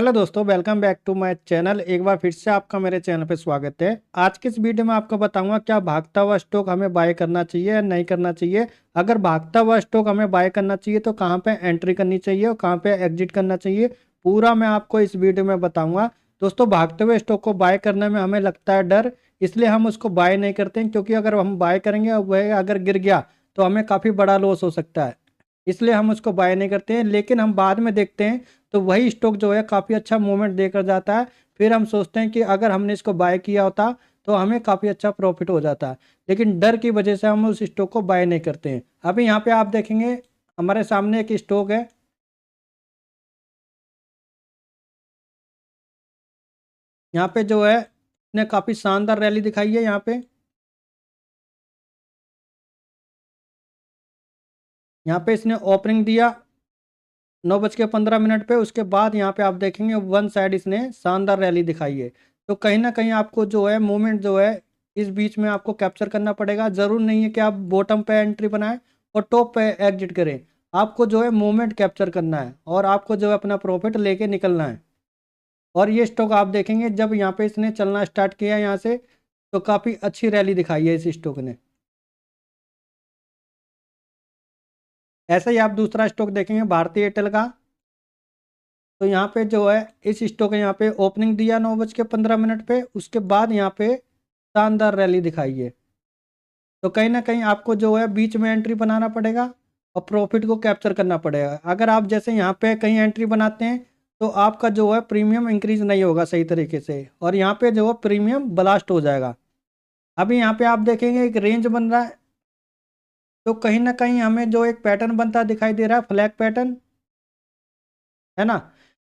Hello दोस्तों, welcome back to my channel. एक बार फिर से आपका मेरे चैनल पे स्वागत है। आज के इस वीडियो में आपको बताऊंगा क्या भागता हुआ स्टॉक हमें बाय करना चाहिए या नहीं करना चाहिए। अगर भागता हुआ स्टॉक हमें बाय करना चाहिए तो कहां पे एंट्री करनी चाहिए और कहां पे एग्जिट करना चाहिए, पूरा मैं आपको इस वीडियो में बताऊंगा। दोस्तों, भागते हुए स्टॉक को बाय करने में हमें लगता है डर, इसलिए हम उसको बाय नहीं करते हैं, क्योंकि अगर हम बाय करेंगे और वह अगर गिर गया तो हमें काफ़ी बड़ा लॉस हो सकता है। इसलिए हम उसको बाय नहीं करते हैं। लेकिन हम बाद में देखते हैं तो वही स्टॉक जो है काफ़ी अच्छा मूवमेंट देकर जाता है। फिर हम सोचते हैं कि अगर हमने इसको बाय किया होता तो हमें काफ़ी अच्छा प्रॉफिट हो जाता। लेकिन डर की वजह से हम उस स्टॉक को बाय नहीं करते हैं। अभी यहाँ पे आप देखेंगे हमारे सामने एक स्टॉक है। यहाँ पे जो है इसने काफ़ी शानदार रैली दिखाई है। यहाँ पे इसने ओपनिंग दिया 9:15 पे। उसके बाद यहाँ पे आप देखेंगे वन साइड इसने शानदार रैली दिखाई है। तो कहीं ना कहीं आपको जो है मूवमेंट जो है इस बीच में आपको कैप्चर करना पड़ेगा। ज़रूर नहीं है कि आप बॉटम पे एंट्री बनाएं और टॉप पे एग्जिट करें। आपको जो है मूवमेंट कैप्चर करना है और आपको जो है अपना प्रॉफिट लेके निकलना है। और ये स्टॉक आप देखेंगे जब यहाँ पे इसने चलना स्टार्ट किया यहाँ से तो काफ़ी अच्छी रैली दिखाई है इस स्टॉक ने। ऐसे ही आप दूसरा स्टॉक देखेंगे भारतीय एयरटेल का। तो यहाँ पे जो है इस स्टॉक ने यहाँ पे ओपनिंग दिया 9:15 पे। उसके बाद यहाँ पे शानदार रैली दिखाई है। तो कहीं ना कहीं आपको जो है बीच में एंट्री बनाना पड़ेगा और प्रॉफिट को कैप्चर करना पड़ेगा। अगर आप जैसे यहाँ पे कहीं एंट्री बनाते हैं तो आपका जो है प्रीमियम इंक्रीज नहीं होगा सही तरीके से, और यहाँ पे जो है प्रीमियम ब्लास्ट हो जाएगा। अभी यहाँ पे आप देखेंगे एक रेंज बन रहा है। तो कहीं ना कहीं हमें जो एक पैटर्न बनता दिखाई दे रहा है, फ्लैग पैटर्न, है ना।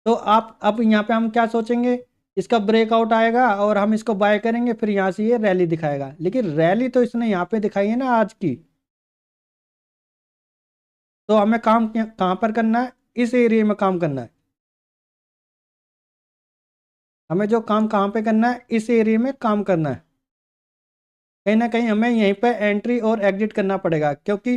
तो आप अब यहाँ पे हम क्या सोचेंगे, इसका ब्रेकआउट आएगा और हम इसको बाय करेंगे, फिर यहाँ से ये रैली दिखाएगा। लेकिन रैली तो इसने यहाँ पे दिखाई है ना आज की। तो हमें काम कहाँ पर करना है, इस एरिया में काम करना है। हमें जो काम कहाँ पे करना है, इस एरिया में काम करना है। कहीं ना कहीं हमें यहीं पे एंट्री और एग्जिट करना पड़ेगा, क्योंकि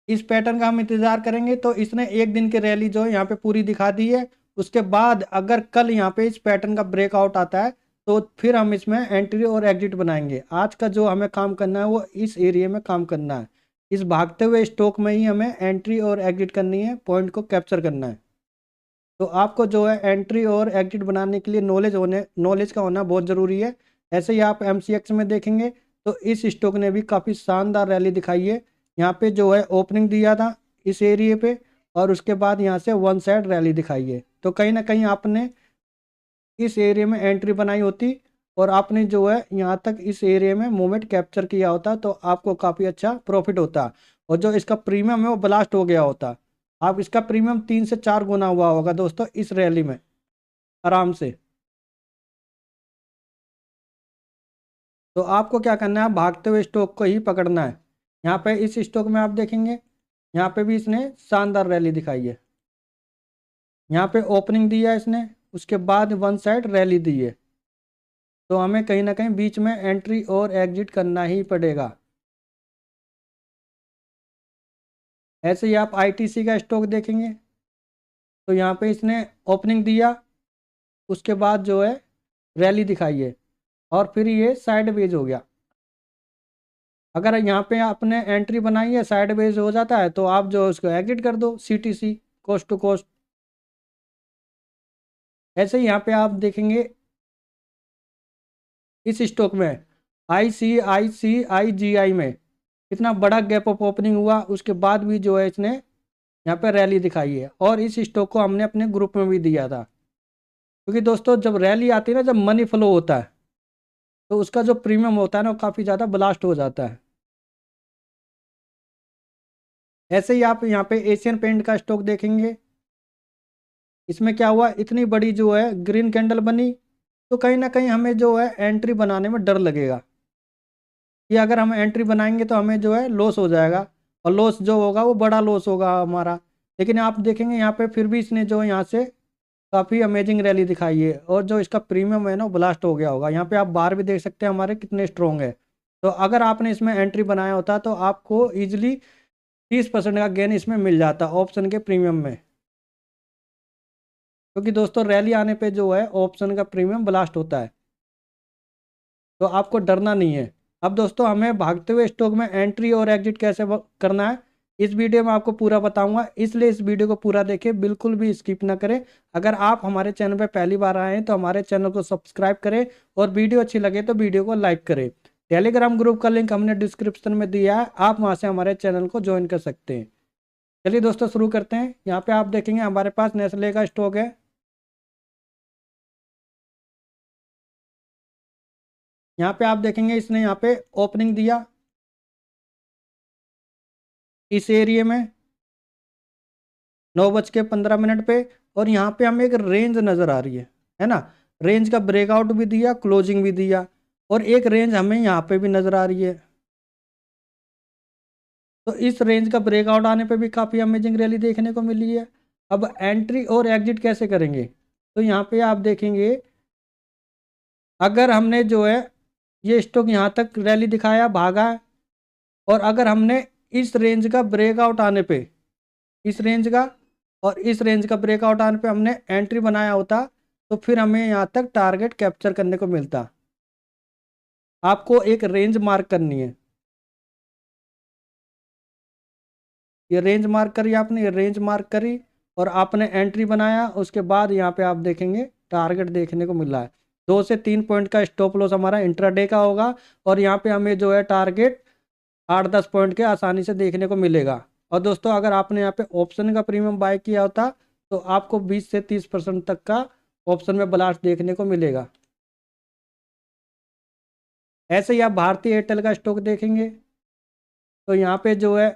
इस पैटर्न का हम इंतजार करेंगे तो इसने एक दिन की रैली जो है यहाँ पे पूरी दिखा दी है। उसके बाद अगर कल यहाँ पे इस पैटर्न का ब्रेकआउट आता है तो फिर हम इसमें एंट्री और एग्जिट बनाएंगे। आज का जो हमें काम करना है वो इस एरिया में काम करना है। इस भागते हुए स्टॉक में ही हमें एंट्री और एग्जिट करनी है, पॉइंट को कैप्चर करना है। तो आपको जो है एंट्री और एग्जिट बनाने के लिए नॉलेज का होना बहुत ज़रूरी है। ऐसे ही आप एमसीएक्स में देखेंगे तो इस स्टॉक ने भी काफ़ी शानदार रैली दिखाई है। यहाँ पे जो है ओपनिंग दिया था इस एरिए पे और उसके बाद यहाँ से वन साइड रैली दिखाई है। तो कहीं ना कहीं आपने इस एरिया में एंट्री बनाई होती और आपने जो है यहाँ तक इस एरिया में मूवमेंट कैप्चर किया होता तो आपको काफ़ी अच्छा प्रॉफिट होता और जो इसका प्रीमियम है वो ब्लास्ट हो गया होता। आप इसका प्रीमियम 3 से 4 गुना हुआ होगा दोस्तों इस रैली में, आराम से। तो आपको क्या करना है, भागते हुए स्टॉक को ही पकड़ना है। यहाँ पे इस स्टॉक में आप देखेंगे यहाँ पे भी इसने शानदार रैली दिखाई है। यहाँ पे ओपनिंग दिया है इसने, उसके बाद वन साइड रैली दी है। तो हमें कहीं ना कहीं बीच में एंट्री और एग्जिट करना ही पड़ेगा। ऐसे ही आप आईटीसी का स्टॉक देखेंगे तो यहाँ पे इसने ओपनिंग दिया, उसके बाद जो है रैली दिखाई है और फिर ये साइडवेज हो गया। अगर यहाँ पे आपने एंट्री बनाई है, साइडवेज हो जाता है तो आप जो उसको एग्जिट कर दो, सीटीसी, कोस्ट टू कोस्ट। ऐसे ही यहाँ पे आप देखेंगे इस स्टॉक में ICICI में इतना बड़ा गैप ऑफ ओपनिंग हुआ, उसके बाद भी जो है इसने यहाँ पे रैली दिखाई है और इस स्टॉक को हमने अपने ग्रुप में भी दिया था। क्योंकि दोस्तों जब रैली आती है ना, जब मनी फ्लो होता है तो उसका जो प्रीमियम होता है ना वो काफ़ी ज़्यादा ब्लास्ट हो जाता है। ऐसे ही आप यहाँ पे एशियन पेंट का स्टॉक देखेंगे। इसमें क्या हुआ, इतनी बड़ी जो है ग्रीन कैंडल बनी तो कहीं ना कहीं हमें जो है एंट्री बनाने में डर लगेगा कि अगर हम एंट्री बनाएंगे तो हमें जो है लॉस हो जाएगा और लॉस जो होगा वो बड़ा लॉस होगा हमारा। लेकिन आप देखेंगे यहाँ पे फिर भी इसने जो यहाँ से काफ़ी अमेजिंग रैली दिखाई है और जो इसका प्रीमियम है ना वो ब्लास्ट हो गया होगा। यहाँ पे आप बाहर भी देख सकते हैं हमारे कितने स्ट्रॉन्ग है। तो अगर आपने इसमें एंट्री बनाया होता तो आपको ईजिली 30% का गेन इसमें मिल जाता ऑप्शन के प्रीमियम में। क्योंकि दोस्तों रैली आने पे जो है ऑप्शन का प्रीमियम ब्लास्ट होता है, तो आपको डरना नहीं है। अब दोस्तों हमें भागते हुए स्टॉक में एंट्री और एग्जिट कैसे करना है, इस वीडियो में आपको पूरा बताऊंगा, इसलिए इस वीडियो को पूरा देखें, बिल्कुल भी स्किप ना करें। अगर आप हमारे चैनल पर पहली बार आए हैं तो हमारे चैनल को सब्सक्राइब करें, और वीडियो अच्छी लगे तो वीडियो को लाइक करें। टेलीग्राम ग्रुप का लिंक हमने डिस्क्रिप्शन में दिया है, आप वहाँ से हमारे चैनल को ज्वाइन कर सकते हैं। चलिए दोस्तों शुरू करते हैं। यहाँ पे आप देखेंगे हमारे पास नेस्ले का स्टॉक है। यहाँ पे आप देखेंगे इसने यहाँ पे ओपनिंग दिया इस एरिया में 9:15 पे, और यहाँ पे हमें एक रेंज नज़र आ रही है ना। रेंज का ब्रेकआउट भी दिया, क्लोजिंग भी दिया, और एक रेंज हमें यहाँ पे भी नज़र आ रही है। तो इस रेंज का ब्रेकआउट आने पे भी काफ़ी अमेजिंग रैली देखने को मिली है। अब एंट्री और एग्जिट कैसे करेंगे, तो यहाँ पे आप देखेंगे अगर हमने जो है ये स्टॉक यहाँ तक रैली दिखाया, भागा है, और अगर हमने इस रेंज का ब्रेकआउट आने पे, इस रेंज का और इस रेंज का ब्रेकआउट आने पे हमने एंट्री बनाया होता, तो फिर हमें यहाँ तक टारगेट कैप्चर करने को मिलता। आपको एक रेंज मार्क करनी है, ये रेंज मार्क करी आपने, ये रेंज मार्क करी और आपने एंट्री बनाया, उसके बाद यहाँ पे आप देखेंगे टारगेट देखने को मिल रहा है। 2 से 3 पॉइंट का स्टॉप लॉस हमारा इंट्राडे का होगा, और यहाँ पे हमें जो है टारगेट 8-10 पॉइंट के आसानी से देखने को मिलेगा। और दोस्तों अगर आपने यहाँ पे ऑप्शन का प्रीमियम बाय किया होता तो आपको 20 से 30% तक का ऑप्शन में ब्लास्ट देखने को मिलेगा। ऐसे ही आप भारतीय एयरटेल का स्टॉक देखेंगे तो यहाँ पे जो है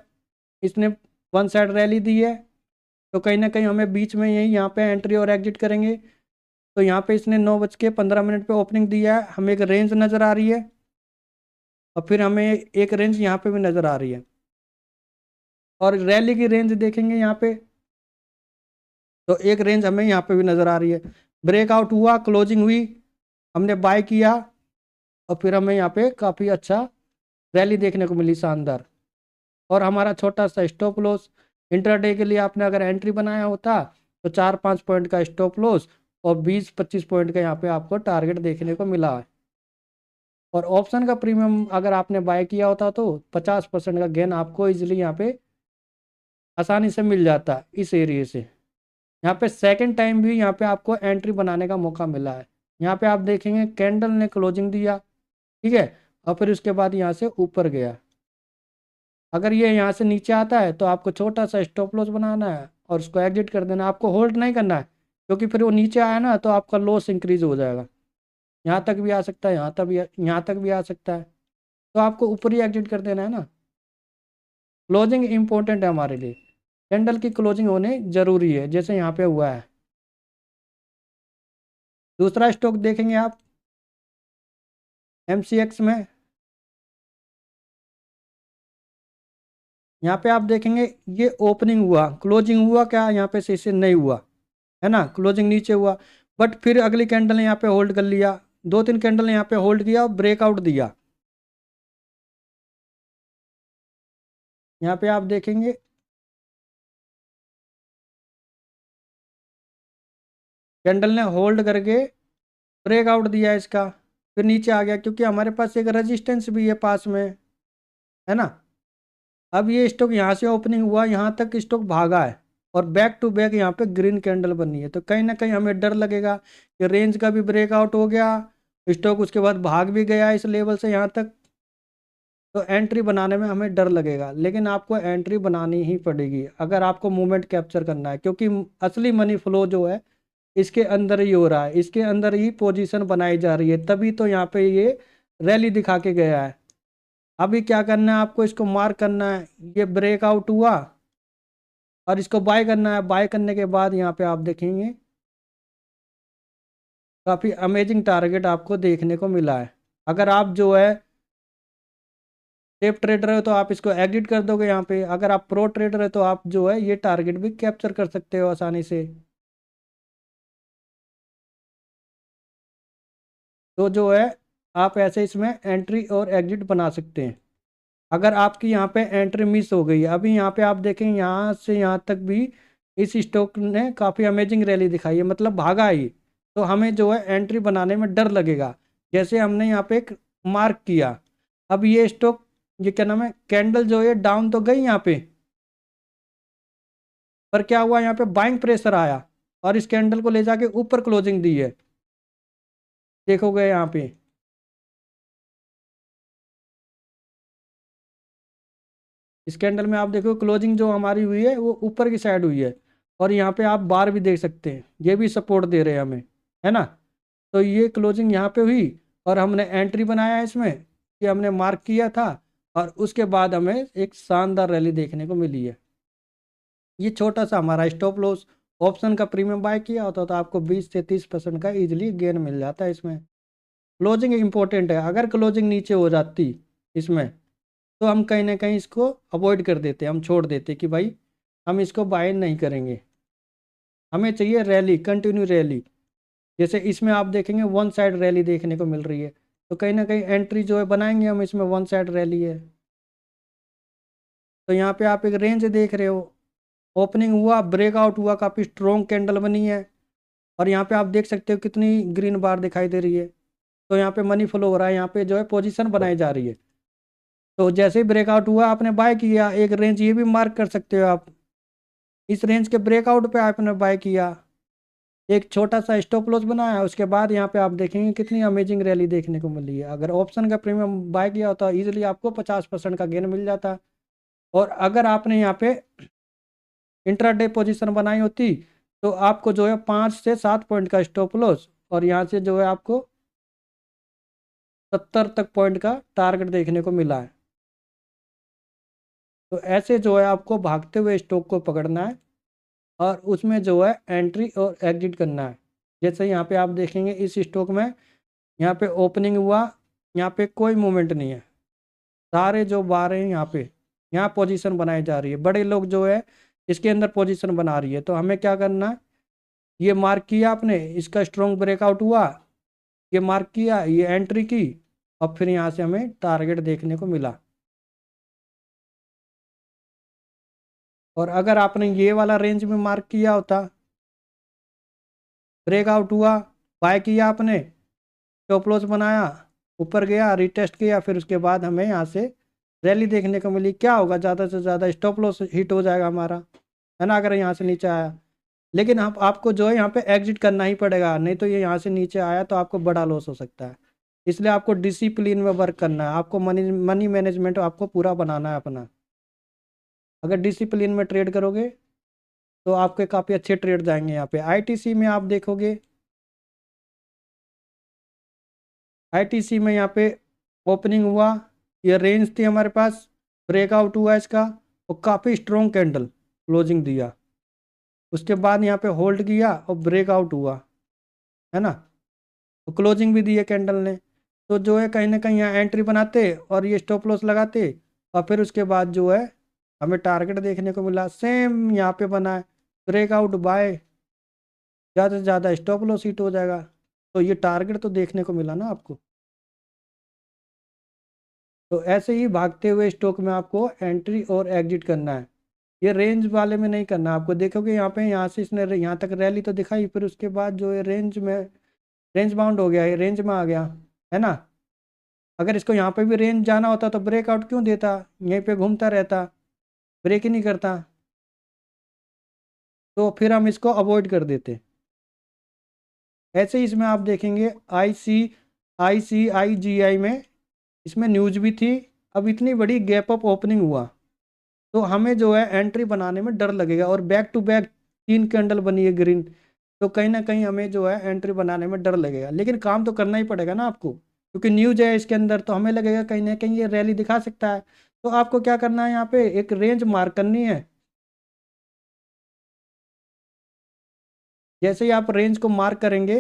इसने वन साइड रैली दी है, तो कहीं ना कहीं हमें बीच में यही यहाँ पे एंट्री और एग्जिट करेंगे। तो यहाँ पे इसने 9:15 पे ओपनिंग दिया है, हमें एक रेंज नज़र आ रही है, और फिर हमें एक रेंज यहाँ पे भी नज़र आ रही है, और रैली की रेंज देखेंगे यहाँ पे तो एक रेंज हमें यहाँ पे भी नज़र आ रही है। ब्रेकआउट हुआ, क्लोजिंग हुई, हमने बाय किया, और फिर हमें यहाँ पे काफ़ी अच्छा रैली देखने को मिली, शानदार। और हमारा छोटा सा स्टॉप लॉस इंट्राडे के लिए आपने अगर एंट्री बनाया होता तो 4-5 पॉइंट का स्टॉप लॉस और 20-25 पॉइंट का यहाँ पे आपको टारगेट देखने को मिला है। और ऑप्शन का प्रीमियम अगर आपने बाय किया होता तो 50% का गेन आपको इजीली यहाँ पे आसानी से मिल जाता इस एरिए से। यहाँ पे सेकंड टाइम भी यहाँ पे आपको एंट्री बनाने का मौका मिला है। यहाँ पे आप देखेंगे कैंडल ने क्लोजिंग दिया, ठीक है, और फिर उसके बाद यहाँ से ऊपर गया। अगर ये यहाँ से नीचे आता है तो आपको छोटा सा स्टॉप लॉस बनाना है और उसको एग्जिट कर देना है, आपको होल्ड नहीं करना है, क्योंकि फिर वो नीचे आया ना तो आपका लॉस इंक्रीज हो जाएगा। यहाँ तक भी आ सकता है, यहाँ तक भी आ सकता है, तो आपको ऊपर ही एग्जिट कर देना है ना। क्लोजिंग इंपॉर्टेंट है हमारे लिए, कैंडल की क्लोजिंग होने जरूरी है, जैसे यहाँ पे हुआ है। दूसरा स्टॉक देखेंगे आप MCX में, यहाँ पे आप देखेंगे ये ओपनिंग हुआ, क्लोजिंग हुआ क्या यहाँ पे से नहीं हुआ है ना, क्लोजिंग नीचे हुआ, बट फिर अगली कैंडल ने यहाँ पे होल्ड कर लिया, 2-3 कैंडल ने यहाँ पे होल्ड किया और ब्रेकआउट दिया। यहाँ पे आप देखेंगे कैंडल ने होल्ड करके ब्रेकआउट दिया इसका, फिर नीचे आ गया, क्योंकि हमारे पास एक रेजिस्टेंस भी है पास में, है ना। अब ये स्टॉक यहाँ से ओपनिंग हुआ, यहाँ तक स्टॉक भागा है, और बैक टू बैक यहाँ पे ग्रीन कैंडल बनी है, तो कहीं ना कहीं हमें डर लगेगा कि रेंज का भी ब्रेकआउट हो गया, स्टॉक उसके बाद भाग भी गया इस लेवल से यहाँ तक, तो एंट्री बनाने में हमें डर लगेगा। लेकिन आपको एंट्री बनानी ही पड़ेगी अगर आपको मूवमेंट कैप्चर करना है, क्योंकि असली मनी फ्लो जो है इसके अंदर ही हो रहा है, इसके अंदर ही पोजीशन बनाई जा रही है, तभी तो यहाँ पे ये रैली दिखा के गया है। अभी क्या करना है आपको, इसको मार्क करना है, ये ब्रेकआउट हुआ और इसको बाय करना है। बाय करने के बाद यहाँ पे आप देखेंगे काफ़ी अमेजिंग टारगेट आपको देखने को मिला है। अगर आप जो है सेफ ट्रेडर है तो आप इसको एग्जिट कर दोगे यहाँ पे, अगर आप प्रो ट्रेडर है तो आप जो है ये टारगेट भी कैप्चर कर सकते हो आसानी से। तो जो है आप ऐसे इसमें एंट्री और एग्जिट बना सकते हैं। अगर आपकी यहाँ पे एंट्री मिस हो गई है, अभी यहाँ पे आप देखें यहाँ से यहाँ तक भी इस स्टॉक ने काफ़ी अमेजिंग रैली दिखाई है, मतलब भागा ही, तो हमें जो है एंट्री बनाने में डर लगेगा। जैसे हमने यहाँ पे एक मार्क किया, अब ये स्टॉक, ये क्या नाम है, कैंडल जो है डाउन तो गई यहाँ पे, पर क्या हुआ, यहाँ पे बाइंग प्रेशर आया और इस कैंडल को ले जाके ऊपर क्लोजिंग दी है, देखोगे यहाँ पे। इस कैंडल में आप देखो क्लोजिंग जो हमारी हुई है वो ऊपर की साइड हुई है, और यहाँ पे आप बार भी देख सकते हैं, ये भी सपोर्ट दे रहे हैं हमें, है ना। तो ये क्लोजिंग यहाँ पे हुई और हमने एंट्री बनाया है इसमें, कि हमने मार्क किया था, और उसके बाद हमें एक शानदार रैली देखने को मिली है। ये छोटा सा हमारा स्टॉप लॉस, ऑप्शन का प्रीमियम बाय किया होता तो आपको 20 से 30% का इजीली गेन मिल जाता है इसमें। क्लोजिंग इंपॉर्टेंट है, अगर क्लोजिंग नीचे हो जाती इसमें, तो हम कहीं ना कहीं इसको अवॉइड कर देते, हम छोड़ देते कि भाई हम इसको बाय नहीं करेंगे, हमें चाहिए रैली, कंटिन्यू रैली। जैसे इसमें आप देखेंगे वन साइड रैली देखने को मिल रही है, तो कहीं ना कहीं एंट्री जो है बनाएंगे हम, इसमें वन साइड रैली है। तो यहाँ पे आप एक रेंज देख रहे हो, ओपनिंग हुआ, ब्रेकआउट हुआ, काफ़ी स्ट्रॉन्ग कैंडल बनी है, और यहाँ पे आप देख सकते हो कितनी ग्रीन बार दिखाई दे रही है। तो यहाँ पे मनी फ्लो हो रहा है, यहाँ पे जो है पोजीशन बनाई जा रही है। तो जैसे ही ब्रेकआउट हुआ आपने बाय किया, एक रेंज ये भी मार्क कर सकते हो आप, इस रेंज के ब्रेकआउट पे आपने बाय किया, एक छोटा सा स्टॉप लॉस बनाया, उसके बाद यहाँ पे आप देखेंगे कितनी अमेजिंग रैली देखने को मिली है। अगर ऑप्शन का प्रीमियम बाय किया होता इजीली आपको 50% का गेन मिल जाता, और अगर आपने यहाँ पे इंट्राडे पोजीशन बनाई होती तो आपको जो है 5 से 7 पॉइंट का स्टॉप लॉस, और यहाँ से जो है आपको 70 तक पॉइंट का टारगेट देखने को मिला है। तो ऐसे जो है आपको भागते हुए स्टॉक को पकड़ना है, और उसमें जो है एंट्री और एग्जिट करना है। जैसे यहाँ पे आप देखेंगे इस स्टॉक में, यहाँ पे ओपनिंग हुआ, यहाँ पे कोई मूवमेंट नहीं है, सारे जो बार हैं यहाँ पे, यहाँ पोजीशन बनाई जा रही है, बड़े लोग जो है इसके अंदर पोजीशन बना रही है। तो हमें क्या करना है, ये मार्क किया आपने, इसका स्ट्रॉन्ग ब्रेकआउट हुआ, ये मार्क किया, ये एंट्री की, और फिर यहाँ से हमें टारगेट देखने को मिला। और अगर आपने ये वाला रेंज में मार्क किया होता, ब्रेकआउट हुआ, बाय किया आपने, स्टॉप लॉस बनाया, ऊपर गया, रिटेस्ट किया, फिर उसके बाद हमें यहाँ से रैली देखने को मिली, क्या होगा, ज़्यादा से ज़्यादा स्टॉप लॉस हिट हो जाएगा हमारा, है ना, अगर यहाँ से नीचे आया। लेकिन आप आपको जो है यहाँ पे एग्जिट करना ही पड़ेगा, नहीं तो ये यहाँ से नीचे आया तो आपको बड़ा लॉस हो सकता है। इसलिए आपको डिसिप्लिन में वर्क करना है, आपको मनी मनी मैनेजमेंट आपको पूरा बनाना है अपना। अगर डिसिप्लिन में ट्रेड करोगे तो आपके काफ़ी अच्छे ट्रेड जाएंगे। यहाँ पे आईटीसी में आप देखोगे, आईटीसी में यहाँ पे ओपनिंग हुआ, ये रेंज थी हमारे पास, ब्रेकआउट हुआ इसका, और काफ़ी स्ट्रॉन्ग कैंडल क्लोजिंग दिया, उसके बाद यहाँ पे होल्ड किया और ब्रेकआउट हुआ, है ना, तो क्लोजिंग भी दी है कैंडल ने। तो जो है कहीं ना कहीं यहाँ एंट्री बनाते और ये स्टॉप लॉस लगाते, और फिर उसके बाद जो है हमें टारगेट देखने को मिला, सेम यहाँ पे बना है, ब्रेकआउट बाय, ज़्यादा से ज़्यादा स्टॉप लॉस हिट हो जाएगा। तो ये टारगेट तो देखने को मिला ना आपको। तो ऐसे ही भागते हुए स्टॉक में आपको एंट्री और एग्जिट करना है, ये रेंज वाले में नहीं करना। आपको देखोगे यहाँ पे, यहाँ से इसने यहाँ तक रैली तो दिखाई, फिर उसके बाद जो है रेंज में, रेंज बाउंड हो गया है, रेंज में आ गया, है ना। अगर इसको यहाँ पे भी रेंज जाना होता तो ब्रेकआउट क्यों देता, यहीं पे घूमता रहता, ब्रेक ही नहीं करता, तो फिर हम इसको अवॉइड कर देते। ऐसे ही इसमें आप देखेंगे ICICI में, इसमें न्यूज भी थी, अब इतनी बड़ी गैप अप ओपनिंग हुआ, तो हमें जो है एंट्री बनाने में डर लगेगा, और बैक टू बैक 3 कैंडल बनी है ग्रीन, तो कहीं ना कहीं हमें जो है एंट्री बनाने में डर लगेगा। लेकिन काम तो करना ही पड़ेगा ना आपको, क्योंकि न्यूज है इसके अंदर, तो हमें लगेगा कहीं ना कहीं ये रैली दिखा सकता है। तो आपको क्या करना है, यहाँ पे एक रेंज मार्क करनी है। जैसे ही आप रेंज को मार्क करेंगे,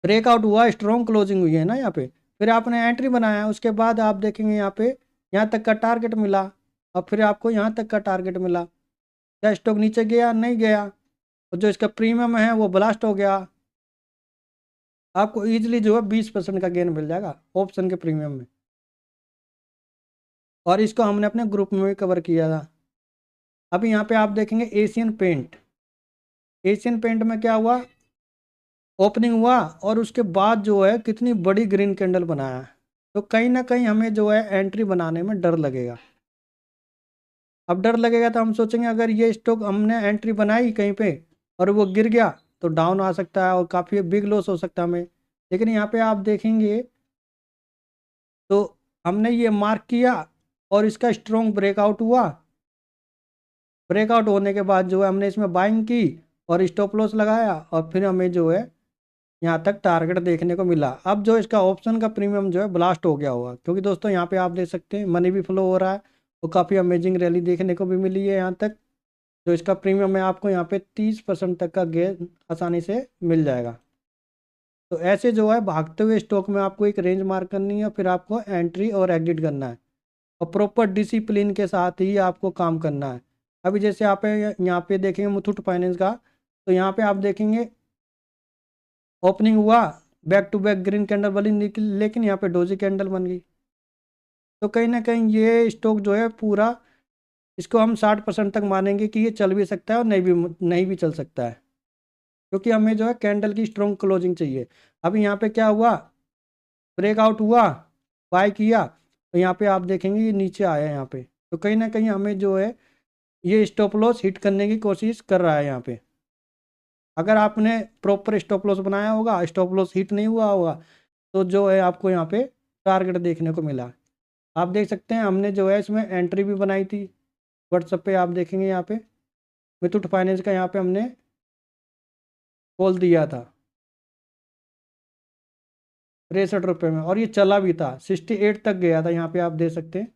ब्रेकआउट हुआ, स्ट्रॉन्ग क्लोजिंग हुई है ना यहाँ पे, फिर आपने एंट्री बनाया, उसके बाद आप देखेंगे यहाँ पे यहाँ तक का टारगेट मिला, और फिर आपको यहाँ तक का टारगेट मिला, क्या स्टॉक नीचे गया, नहीं गया, और जो इसका प्रीमियम है वो ब्लास्ट हो गया, आपको ईजिली जो है 20% का गेन मिल जाएगा ऑप्शन के प्रीमियम में। और इसको हमने अपने ग्रुप में भी कवर किया था। अभी यहाँ पे आप देखेंगे एशियन पेंट, एशियन पेंट में क्या हुआ, ओपनिंग हुआ और उसके बाद जो है कितनी बड़ी ग्रीन कैंडल बनाया। तो कहीं ना कहीं हमें जो है एंट्री बनाने में डर लगेगा। अब डर लगेगा तो हम सोचेंगे अगर ये स्टॉक हमने एंट्री बनाई कहीं पे और वो गिर गया तो डाउन आ सकता है और काफ़ी बिग लॉस हो सकता है हमें। लेकिन यहाँ पे आप देखेंगे तो हमने ये मार्क किया और इसका स्ट्रॉन्ग ब्रेकआउट हुआ। ब्रेकआउट होने के बाद जो है हमने इसमें बाइंग की और स्टॉप लॉस लगाया और फिर हमें जो है यहाँ तक टारगेट देखने को मिला। अब जो इसका ऑप्शन का प्रीमियम जो है ब्लास्ट हो गया होगा, क्योंकि दोस्तों यहाँ पे आप देख सकते हैं मनी भी फ्लो हो रहा है और काफ़ी अमेजिंग रैली देखने को भी मिली है। यहाँ तक जो इसका प्रीमियम है आपको यहाँ पे 30% तक का गेन आसानी से मिल जाएगा। तो ऐसे जो है भागते हुए स्टॉक में आपको एक रेंज मार्क करनी है, फिर आपको एंट्री और एग्जिट करना है और प्रॉपर डिसिप्लिन के साथ ही आपको काम करना है। अभी जैसे आप यहाँ पे देखेंगे मुथूट फाइनेंस का, तो यहाँ पे आप देखेंगे ओपनिंग हुआ, back to back green candle बनी निकली, लेकिन यहाँ पे डोजी कैंडल बन गई। तो कहीं ना कहीं ये स्टॉक जो है पूरा, इसको हम 60% तक मानेंगे कि ये चल भी सकता है और नहीं भी चल सकता है, क्योंकि हमें जो है कैंडल की स्ट्रॉन्ग क्लोजिंग चाहिए। अभी यहाँ पे क्या हुआ, ब्रेकआउट हुआ, बाय किया, तो यहाँ पे आप देखेंगे ये नीचे आया यहाँ पे। तो कहीं ना कहीं हमें जो है ये स्टॉप लॉस हिट करने की कोशिश कर रहा है यहाँ पे। अगर आपने प्रॉपर स्टॉप लॉस बनाया होगा, स्टॉप लॉस हिट नहीं हुआ होगा, तो जो है आपको यहाँ पे टारगेट देखने को मिला। आप देख सकते हैं हमने जो है इसमें एंट्री भी बनाई थी व्हाट्सएप पे, आप देखेंगे यहाँ पे मुथूट फाइनेंस का यहाँ पे हमने कॉल दिया था 63 रुपये में और ये चला भी था, 68 तक गया था यहाँ पे आप देख सकते हैं।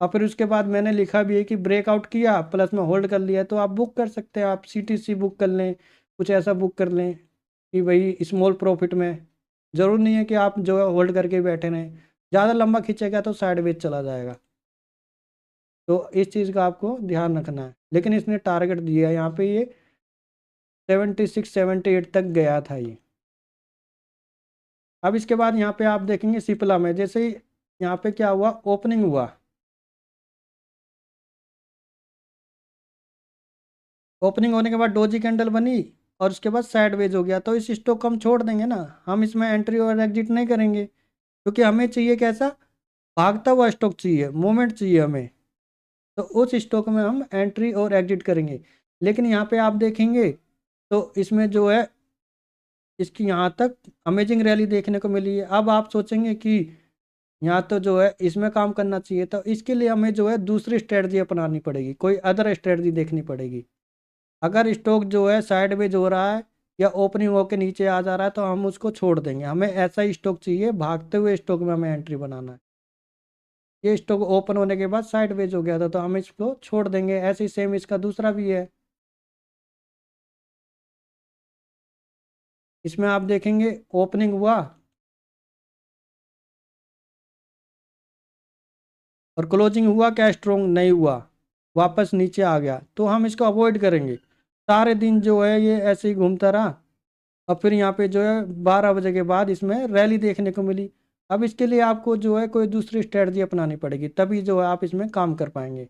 और फिर उसके बाद मैंने लिखा भी है कि ब्रेकआउट किया प्लस में होल्ड कर लिया, तो आप बुक कर सकते हैं, आप CTC बुक कर लें, कुछ ऐसा बुक कर लें कि भाई स्मॉल प्रॉफिट में। ज़रूर नहीं है कि आप जो है होल्ड करके बैठे रहें, ज़्यादा लंबा खींचेगा तो साइडवेज चला जाएगा। तो इस चीज़ का आपको ध्यान रखना है। लेकिन इसने टारगेट दिया है यहाँ पे, ये 76-78 तक गया था ये। अब इसके बाद यहाँ पे आप देखेंगे सिप्ला में, जैसे ही यहाँ पे क्या हुआ, ओपनिंग हुआ, ओपनिंग होने के बाद डोजी कैंडल बनी और उसके बाद साइडवेज हो गया, तो इस स्टॉक को हम छोड़ देंगे ना, हम इसमें एंट्री और एग्जिट नहीं करेंगे, क्योंकि हमें चाहिए कैसा, भागता हुआ स्टॉक चाहिए, मूवमेंट चाहिए हमें। तो उस स्टॉक में हम एंट्री और एग्जिट करेंगे। लेकिन यहाँ पे आप देखेंगे तो इसमें जो है इसकी यहाँ तक अमेजिंग रैली देखने को मिली है। अब आप सोचेंगे कि यहाँ तो जो है इसमें काम करना चाहिए, तो इसके लिए हमें जो है दूसरी स्ट्रेटजी अपनानी पड़ेगी, कोई अदर स्ट्रेटजी देखनी पड़ेगी। अगर स्टॉक जो है साइडवेज हो रहा है या ओपनिंग होकर नीचे आ जा रहा है तो हम उसको छोड़ देंगे, हमें ऐसा ही स्टॉक चाहिए, भागते हुए स्टॉक में हमें एंट्री बनाना है। ये स्टॉक ओपन होने के बाद साइडवेज हो गया था तो हम इसको छोड़ देंगे। ऐसे ही सेम इसका दूसरा भी है, इसमें आप देखेंगे ओपनिंग हुआ और क्लोजिंग हुआ क्या, स्ट्रॉन्ग नहीं हुआ, वापस नीचे आ गया, तो हम इसको अवॉइड करेंगे। सारे दिन जो है ये ऐसे ही घूमता रहा और फिर यहाँ पे जो है 12 बजे के बाद इसमें रैली देखने को मिली। अब इसके लिए आपको जो है कोई दूसरी स्ट्रेटजी अपनानी पड़ेगी, तभी जो है आप इसमें काम कर पाएंगे।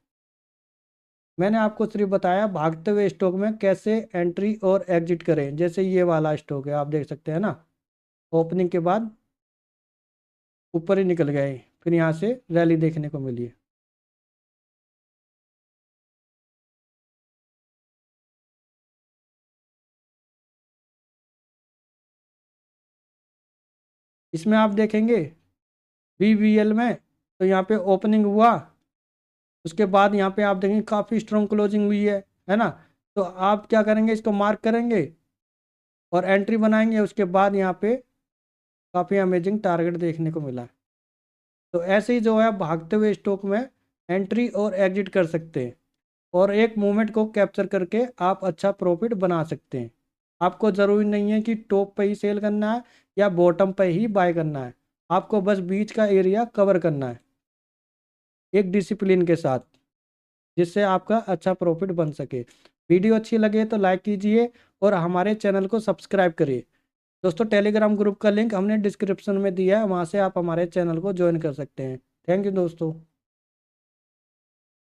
मैंने आपको सिर्फ बताया भागते हुए स्टॉक में कैसे एंट्री और एग्जिट करें। जैसे ये वाला स्टॉक है, आप देख सकते हैं ना, ओपनिंग के बाद ऊपर ही निकल गए, फिर यहाँ से रैली देखने को मिली है। इसमें आप देखेंगे BVL में, तो यहाँ पे ओपनिंग हुआ, उसके बाद यहाँ पे आप देखेंगे काफ़ी स्ट्रॉन्ग क्लोजिंग हुई है ना। तो आप क्या करेंगे, इसको मार्क करेंगे और एंट्री बनाएंगे, उसके बाद यहाँ पे काफ़ी अमेजिंग टारगेट देखने को मिला। तो ऐसे ही जो है भागते हुए स्टॉक में एंट्री और एग्जिट कर सकते हैं और एक मूवमेंट को कैप्चर करके आप अच्छा प्रॉफिट बना सकते हैं। आपको ज़रूरी नहीं है कि टॉप पे ही सेल करना है या बॉटम पे ही बाय करना है, आपको बस बीच का एरिया कवर करना है एक डिसिप्लिन के साथ, जिससे आपका अच्छा प्रॉफिट बन सके। वीडियो अच्छी लगे तो लाइक कीजिए और हमारे चैनल को सब्सक्राइब करिए। दोस्तों टेलीग्राम ग्रुप का लिंक हमने डिस्क्रिप्शन में दिया है, वहाँ से आप हमारे चैनल को ज्वाइन कर सकते हैं। थैंक यू दोस्तों।